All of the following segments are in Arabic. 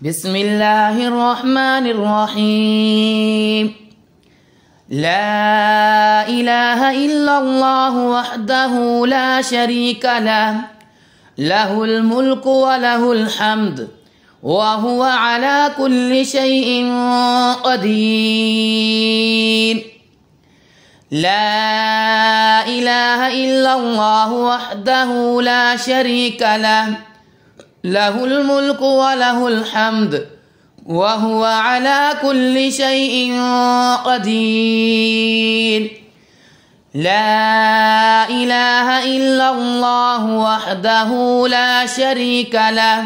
بسم الله الرحمن الرحيم. لا إله إلا الله وحده لا شريك له، له الملك وله الحمد وهو على كل شيء قدير. لا إله إلا الله وحده لا شريك له، له الملك وله الحمد وهو على كل شيء قدير. لا إله إلا الله وحده لا شريك له،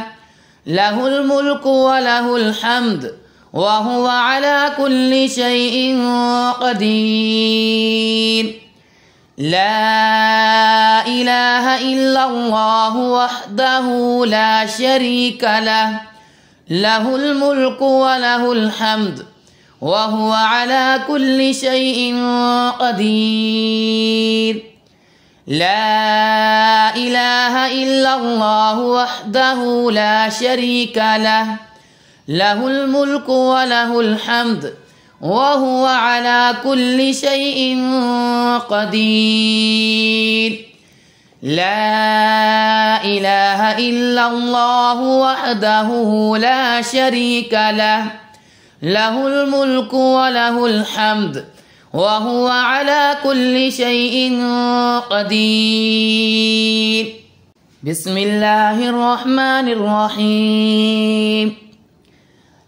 له الملك وله الحمد وهو على كل شيء قدير. لا إله إلا الله وحده لا شريك له، له الملك وله الحمد وهو على كل شيء قدير. لا إله إلا الله وحده لا شريك له، له الملك وله الحمد وهو على كل شيء قدير. لا إله إلا الله وحده لا شريك له، له الملك وله الحمد وهو على كل شيء قدير. بسم الله الرحمن الرحيم.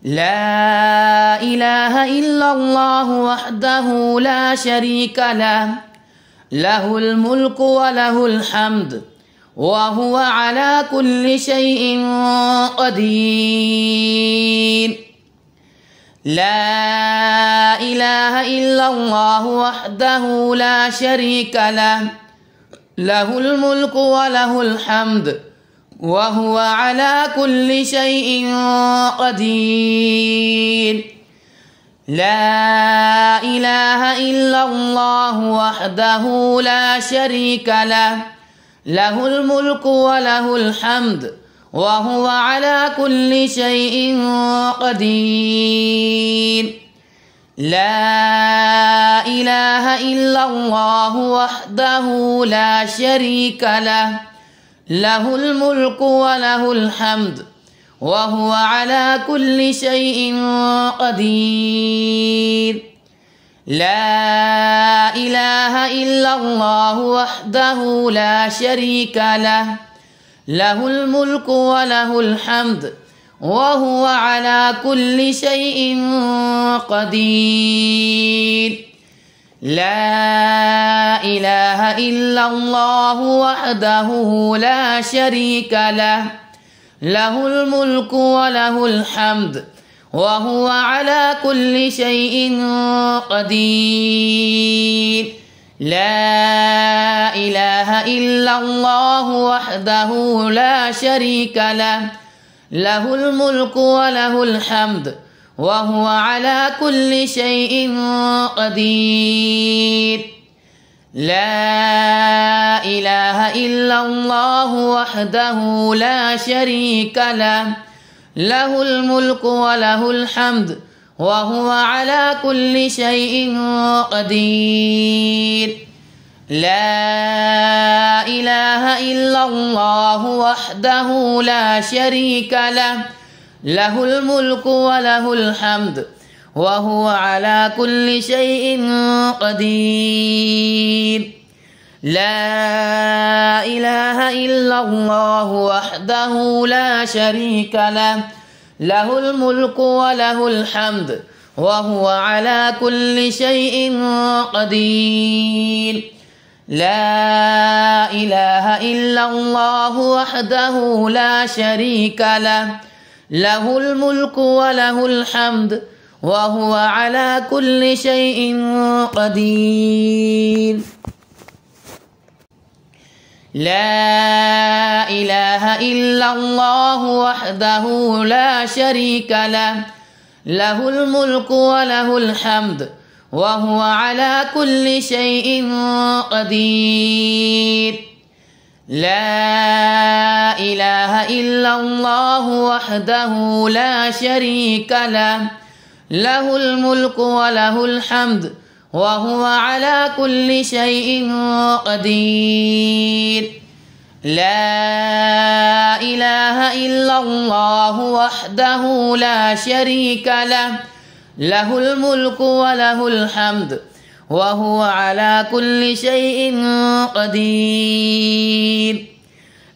لا إله إلا الله وحده لا شريك له، له الملك وله الحمد وهو على كل شيء قدير. لا إله إلا الله وحده لا شريك له، له الملك وله الحمد وهو على كل شيء قدير. لا إله إلا الله وحده لا شريك له، له الملك وله الحمد وهو على كل شيء قدير. لا إله إلا الله وحده لا شريك له، له الملك وله الحمد وهو على كل شيء قدير. لا إله إلا الله وحده لا شريك له، له الملك وله الحمد وهو على كل شيء قدير. لا إله إلا الله وحده لا شريك له، له الملك وله الحمد وهو على كل شيء قدير. لا إله إلا الله وحده لا شريك له، له الملك وله الحمد وهو على كل شيء قدير. لا إله إلا الله وحده لا شريك له، له الملك وله الحمد وهو على كل شيء قدير. لا إله إلا الله وحده لا شريك له، له الملك وله الحمد وهو على كل شيء قدير. لا إله إلا الله وحده لا شريك له، له الملك وله الحمد وهو على كل شيء قدير. لا إله إلا الله وحده لا شريك له، له الملك وله الحمد وهو على كل شيء قدير. لا إله إلا الله وحده لا شريك له، له الملك وله الحمد وهو على كل شيء قدير. لا إله إلا الله وحده لا شريك له له الملك وله الحمد وهو على كل شيء قدير لا إله إلا الله وحده لا شريك له له الملك وله الحمد وهو على كل شيء قدير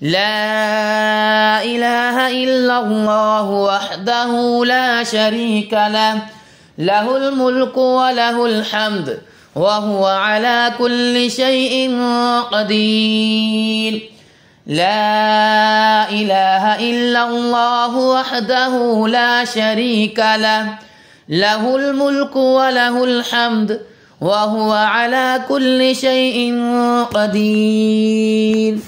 لا إله إلا الله وحده لا شريك له له الملك وله الحمد وهو على كل شيء قدير لا إله إلا الله وحده لا شريك له له الملك وله الحمد وهو على كل شيء قدير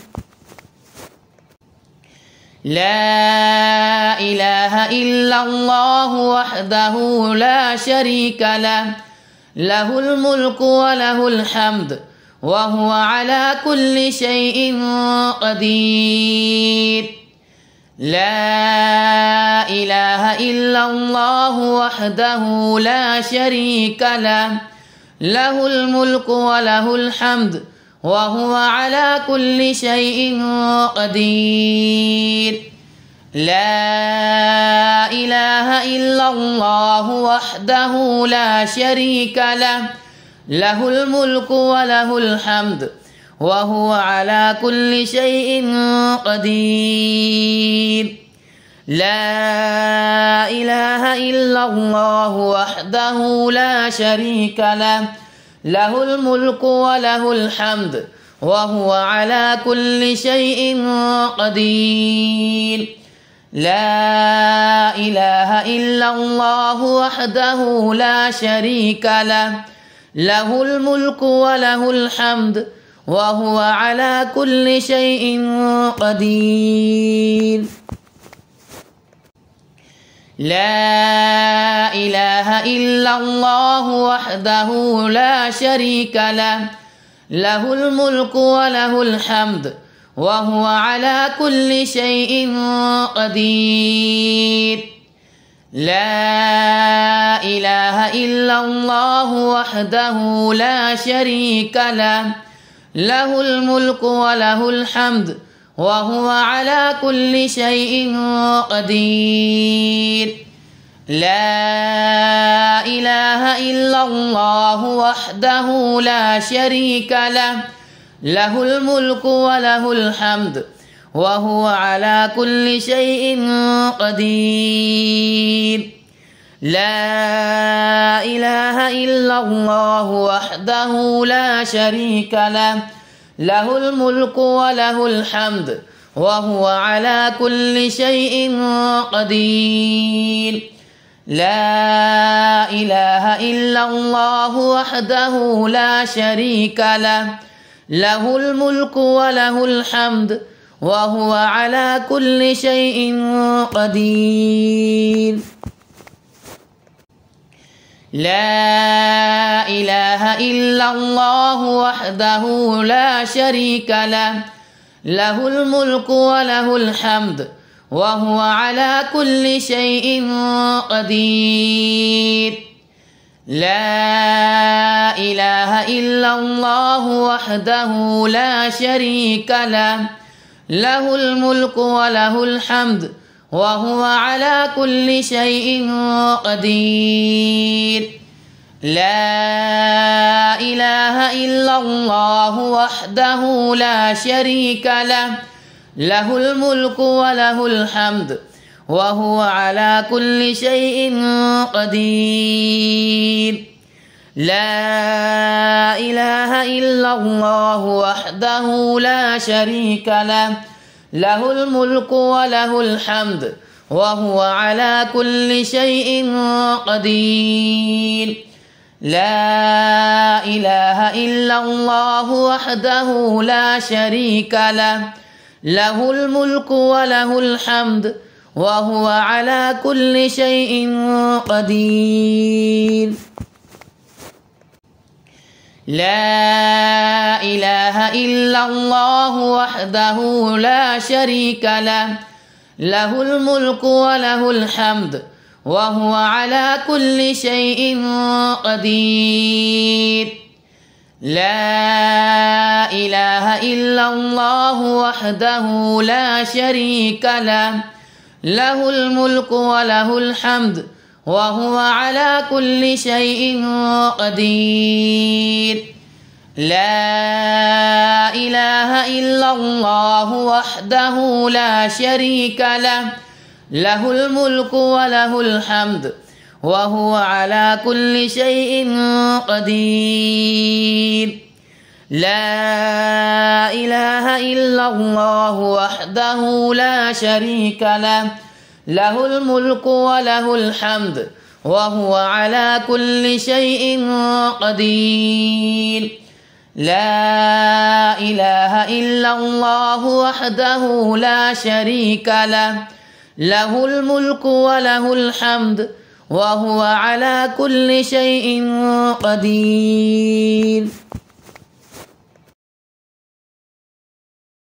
لا إله إلا الله وحده لا شريك له له الملك وله الحمد وهو على كل شيء قدير لا إله إلا الله وحده لا شريك له له الملك وله الحمد وهو على كل شيء قدير لا إله إلا الله وحده لا شريك له له الملك وله الحمد وهو على كل شيء قدير لا إله إلا الله وحده لا شريك له له الملك وله الحمد وهو على كل شيء قدير لا إله إلا الله وحده لا شريك له له الملك وله الحمد وهو على كل شيء قدير لا إله إلا الله وحده لا شريك له له الملك وله الحمد وهو على كل شيء قدير لا إله إلا الله وحده لا شريك له له الملك وله الحمد وهو على كل شيء قدير لا إله إلا الله وحده لا شريك له له الملك وله الحمد وهو على كل شيء قدير لا إله إلا الله وحده لا شريك له له الملك وله الحمد وهو على كل شيء قدير لا إله إلا الله وحده لا شريك له له الملك وله الحمد وهو على كل شيء قدير لا إله إلا الله وحده لا شريك له له الملك وله الحمد وهو على كل شيء قدير لا إله إلا الله وحده لا شريك له له الملك وله الحمد وهو على كل شيء قدير لا إله إلا الله وحده لا شريك له له الملك وله الحمد وهو على كل شيء قدير لا إله إلا الله وحده لا شريك له له الملك وله الحمد وهو على كل شيء قدير لا إله إلا الله وحده لا شريك له له الملك وله الحمد وهو على كل شيء قدير لا إله إلا الله وحده لا شريك له له الملك وله الحمد وهو على كل شيء قدير لا إله إلا الله وحده لا شريك له له الملك وله الحمد وهو على كل شيء قدير لا إله إلا الله وحده لا شريك له له الملك وله الحمد وهو على كل شيء قدير لا إله إلا الله وحده لا شريك له له الملك وله الحمد وهو على كل شيء قدير لا إله إلا الله وحده لا شريك له له الملك وله الحمد وهو على كل شيء قدير.